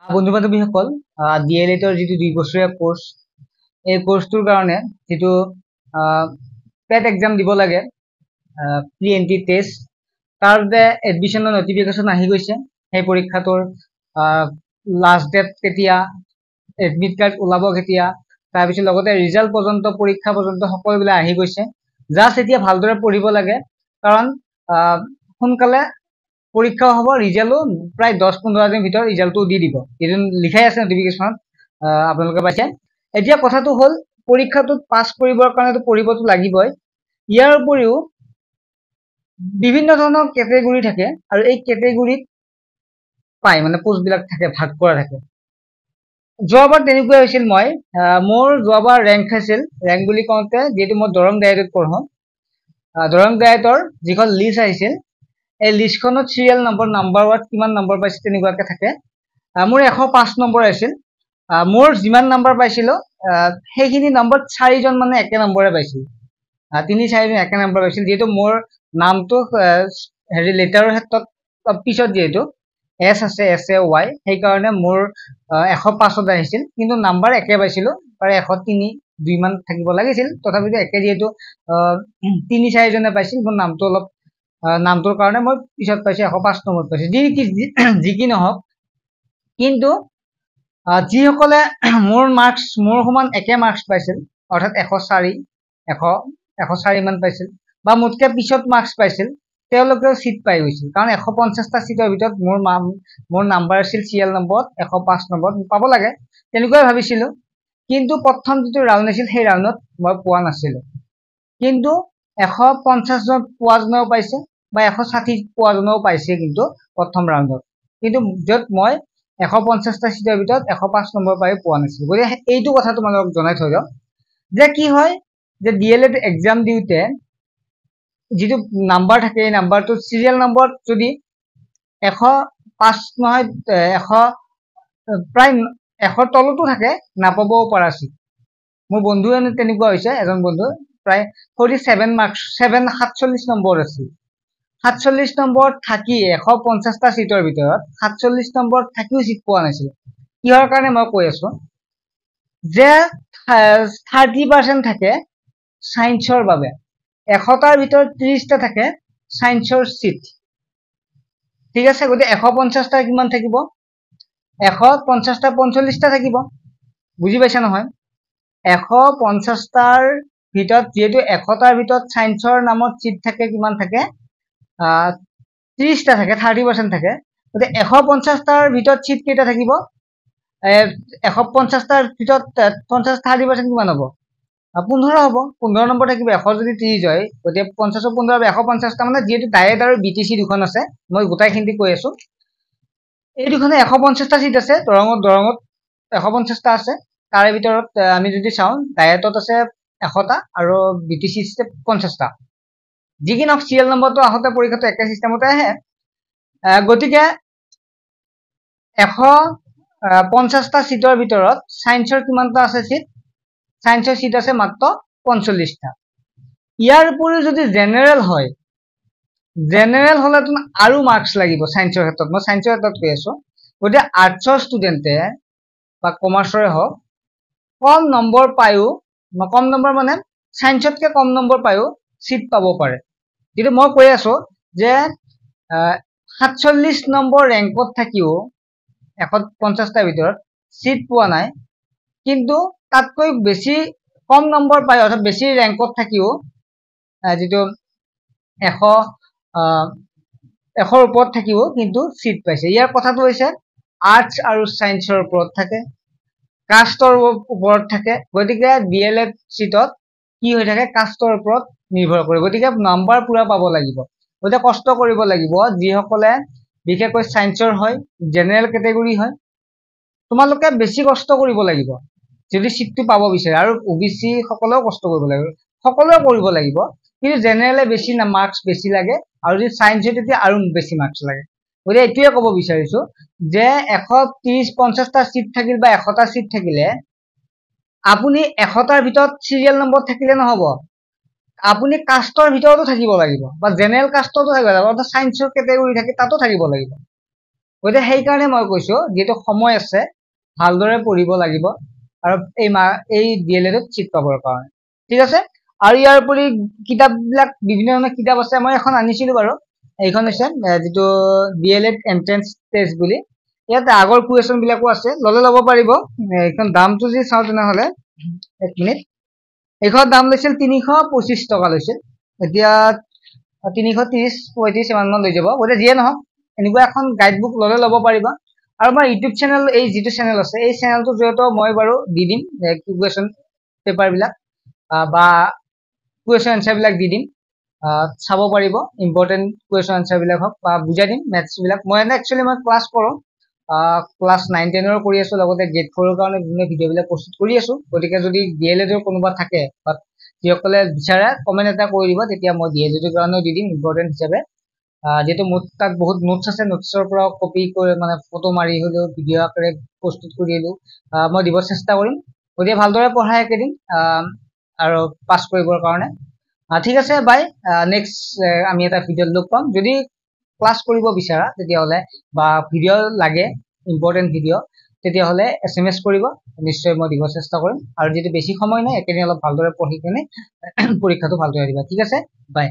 বন্ধু বান্ধৱীসকল, ডিএলএডৰ যিটো 2 বছৰীয়া কোৰ্স, এই কোৰ্সটোৰ কাৰণে যিটো পেট এক্সাম দিব লাগে, প্ৰি এন্ট্ৰি টেষ্ট, তাৰ বাবে এডমিশনৰ নটিফিকেশন আহি গৈছে। সেই পৰীক্ষাটোৰ লাষ্ট ডেট কেতিয়া, এডমিট কাৰ্ড ওলাব কেতিয়া, তাৰপিছত লগতে ৰিজাল্ট পৰ্যন্ত, পৰীক্ষা পৰ্যন্ত সকলোবিলাক আহি গৈছে। জাষ্ট এতিয়া ভালদৰে পঢ়িব লাগে, কাৰণ সোনকালে পৰীক্ষা হ'ব, ৰিজাল্টো প্ৰায় 10-15 দিনৰ ভিতৰত ৰিজাল্টটো দি দিব। এইটো লিখাই আছে নটিফিকেশনত, আপোনালোকে পাইছে। এতিয়া কথাটো হ'ল, পৰীক্ষাটোত পাছ কৰিবৰ কাৰণেতো পঢ়িবতো লাগিবই। ইয়াৰ উপৰিও বিভিন্ন ধৰণৰ কেটেগৰী থাকে, আৰু এই কেটেগৰীত পায় মানে পোষ্টবিলাক থাকে, ভাগ কৰা থাকে। যোৱাবাৰ তেনেকুৱা হৈছিল। মোৰ যোৱাবাৰ ৰেংক খাইছিল। ৰেংক বুলি কওঁতে, যিহেতু মই দৰং ডায়েটত পঢ়ো, দৰং ডায়েটৰ যিখন লিষ্ট আহিছিল, এই লিষ্টখনত চিৰিয়েল নাম্বাৰ ৱাইজ কিমান নম্বৰ পাইছে তেনেকুৱাকে থাকে। মোৰ 105 নম্বৰ আছিল। মোৰ যিমান নম্বৰ পাইছিলো, সেইখিনি নম্বৰত 4জন মানে একে নম্বৰে পাইছিল, 3-4জন একে নম্বৰ পাইছিল। যিহেতু মোৰ নামটো লেটাৰৰ ক্ষেত্ৰত পিছত যিহেতু এছ আছে, SAY, সেইকাৰণে মোৰ 105ত আহিছিল, কিন্তু নাম্বাৰ একে পাইছিলো, প্ৰায় 103-2 মান থাকিব লাগিছিল। তথাপিতো একে, যিহেতু 3-4জনে পাইছিল, মোৰ নামটো অলপ নামটোৰ কাৰণে মই পিছত পাইছো, 105 নম্বৰ পাইছো। যি কি নহওক, কিন্তু যিসকলে মোৰ সমান একে মাৰ্কছ পাইছিল, অৰ্থাৎ 104 মান পাইছিল, বা মোতকে পিছত মাৰ্কছ পাইছিল, তেওঁলোকেও চিট পাই গৈছিল। কাৰণ 150টা চিটৰ ভিতৰত মোৰ নাম্বাৰ আছিল চিৰিয়েল নম্বৰত 105 নম্বৰত পাব লাগে, তেনেকুৱাই ভাবিছিলো। কিন্তু প্ৰথম যিটো ৰাউণ্ড আছিল, সেই ৰাউণ্ডত মই পোৱা নাছিলো। কিন্তু 150জন পোৱাজনেও পাইছে, বা 160 পোৱাজনেও পাইছে কিন্তু প্ৰথম ৰাউণ্ডত। কিন্তু য'ত মই 150টা চিটৰ ভিতৰত 105 নম্বৰ পাই পোৱা নাছিলো। গতিকে এইটো কথা তোমালোকক জনাই থৈ দিওঁ, যে কি হয়, যে ডিএলএড এক্সাম দিওঁতে যিটো নাম্বাৰ থাকে, এই নাম্বাৰটো চিৰিয়েল নম্বৰত যদি 105 নহয়, প্ৰায় 100ৰ তলতো থাকে, নাপাবও পৰা চিট। মোৰ বন্ধু তেনেকুৱা হৈছে, এজন বন্ধু প্ৰায় 47 নম্বৰ আছিল। 47 নম্বৰত থাকি 150টা চিটৰ ভিতৰত 47 নম্বৰত থাকিও চিট পোৱা নাছিল। কিহৰ কাৰণে মই কৈ আছো, যে 30% থাকে চাইন্সৰ বাবে, 100টাৰ ভিতৰত 30টা থাকে চাইন্সৰ চিট, ঠিক আছে। গতিকে 150টা কিমান থাকিব, 150টা 45টা থাকিব। বুজি পাইছা নহয়? 150টাৰ ভিতৰত, যিহেতু 100টাৰ ভিতৰত চাইন্সৰ নামত চিট থাকে, কিমান থাকে, 30টা থাকে, 30% থাকে। গতিকে 150টাৰ ভিতৰত চিট কেইটা থাকিব, 150টাৰ ভিতৰত 30% কিমান হ'ব, 15 হ'ব। 15 নম্বৰ থাকিব। 100 যদি 30 হয়, গতিকে 50ৰ 15 150টা, মানে যিহেতু ডায়েট আৰু BTC দুখন আছে, মই গোটাইখিনি কৈ আছো। এই দুখনে 150টা চিট আছে। দৰঙত 150টা আছে। তাৰে ভিতৰত আমি যদি চাওঁ, ডায়েটত আছে 100টা আৰু BTC 50টা। যি কি নহওক, চিৰিয়েল নম্বৰটো আহোঁতে পৰীক্ষাটো একে চিষ্টেমতে আহে। গতিকে 150টা চিটৰ ভিতৰত চাইন্সৰ কিমানটা আছে চিট, চাইন্সৰ চিট আছে মাত্ৰ 45টা। ইয়াৰ উপৰিও যদি জেনেৰেল হয়, জেনেৰেল হলেতো আৰু মাৰ্কছ লাগিব চাইন্সৰ ক্ষেত্ৰত। মই চাইন্সৰ ক্ষেত্ৰত কৈ আছো। গতিকে আৰ্টছৰ ষ্টুডেণ্টে বা কমাৰ্চৰে হওক, কম নম্বৰ পায়ো, কম নম্বৰ মানে চাইন্সতকে কম নম্বৰ পায়ো চিট পাব পাৰে। কিন্তু মই কৈ আছো যে 47 নম্বৰ ৰেংকত থাকিও 150টাৰ ভিতৰত চিট পোৱা নাই, কিন্তু তাতকৈ বেছি কম নম্বৰ পাই, অৰ্থাৎ বেছি ৰেংকত থাকিও যিটো 100ৰ ওপৰত থাকিও কিন্তু চিট পাইছে। ইয়াৰ কথাটো হৈছে, আৰ্টছ আৰু চাইন্সৰ ওপৰত থাকে, কাষ্টৰ ওপৰত থাকে। গতিকে ডিএলএড চিটত কি হৈ থাকে, কাষ্টৰ ওপৰত নিৰ্ভৰ কৰে। গতিকে নাম্বাৰ পুৰা পাব লাগিব, গতিকে কষ্ট কৰিব লাগিব। যিসকলে বিশেষকৈ চাইন্সৰ হয়, জেনেৰেল কেটেগৰী হয়, তোমালোকে বেছি কষ্ট কৰিব লাগিব যদি চিটটো পাব বিচাৰে। আৰু OBC সকলেও কষ্ট কৰিব লাগিব, সকলোৱে কৰিব লাগিব। কিন্তু জেনেৰেলে বেছি মাৰ্কছ বেছি লাগে, আৰু যদি চাইন্স হয় তেতিয়া আৰু বেছি মাৰ্কছ লাগে। গতিকে এইটোৱে ক'ব বিচাৰিছো, যে 130-50টা চিট থাকিল বা 100টা চিট থাকিলে, আপুনি 100টাৰ ভিতৰত চিৰিয়েল নম্বৰ থাকিলে নহব, আপুনি কাষ্টৰ ভিতৰতো থাকিব লাগিব, বা জেনেৰেল কাষ্টতো থাকিব লাগিব, অৰ্থাৎ চাইন্সৰ কেটেগৰী থাকে তাতো থাকিব লাগিব। গতিকে সেইকাৰণে মই কৈছো যেটো সময় আছে ভালদৰে পঢ়িব লাগিব আৰু এই ডিএলএডত চিট পাবৰ কাৰণে ঠিক আছে আৰু ইয়াৰ উপৰি কিতাপবিলাক বিভিন্ন ধৰণৰ কিতাপ আছে মই এখন আনিছিলো বাৰু এইখন হৈছে যেটো ডিএলএড এন্ট্ৰেন্স টেষ্ট বুলি ইয়াতে আগৰ কুৱেশ্যন বিলাকো আছে ল'ব পাৰিব এইখন দামটো যি চাও তেনেহলে এক মিনিট এইখন দাম লৈছিল 325 টকা লৈছিল এতিয়া 330 35 ইমান মান লৈ যাব গতে যিয়ে নহওক এনেকুৱা এখন গাইডবুক ল'ব পাৰিবা আৰু আমাৰ ইউটিউব চেনেল এই যেটো চেনেল আছে এই চেনেলটো জৰিয়তে মই বাৰু দি দিম কুৱেশ্যন পেপাৰ বিলাক বা কুৱেশ্যন আনসাৰ বিলাক দি দিম চাব পাৰিব ইম্পৰ্টেন্ট কুৱেশ্যন আনসাৰ বিলাক হক বা বুজাই দিম মেথছ বিলাক মই একচুয়ালি মই ক্লাছ কৰো ক্লাছ 9 10 ৰ কৰি আছো লগতে গ্ৰেড 4 ৰ কাৰণে বিভিন্ন ভিডিও বিলাক প্ৰস্তুত কৰি আছো গতিকে যদি ডিএলএড ৰ কোনোবা থাকে বা যিসকলে বিচাৰে কমেন্ট এটা কৰি দিব তেতিয়া মই ডিএলএড ৰ কাৰণে দি দিম ইম্পৰ্টেন্ট হিচাপে যেটো মোৰ তাত বহুত নোটছ আছে নোটছৰ পৰা কপি কৰি মানে ফটো মাৰি হলেও ভিডিও আকাৰে প্ৰস্তুত কৰি দিলো মই দিব চেষ্টা কৰিম গতিকে ভালদৰে পঢ়াই একেদিন আৰু পাস কৰিবৰ কাৰণে ঠিক আছে বাই নেক্সট আমি এটা ভিডিও লগ পাম যদি ক্লাস কৰিব বিচাৰা তেতিয়া হলে বা ভিডিও লাগে ইম্পৰ্টেন্ট ভিডিও তেতিয়া হলে এসএমএস কৰিব নিশ্চয় মই দিব চেষ্টা কৰিম আৰু যদি বেছি সময় নাই একেদিন অলপ ভালদৰে পঢ়ি কেনে পৰীক্ষাটো ভালদৰে দিবা ঠিক আছে বাই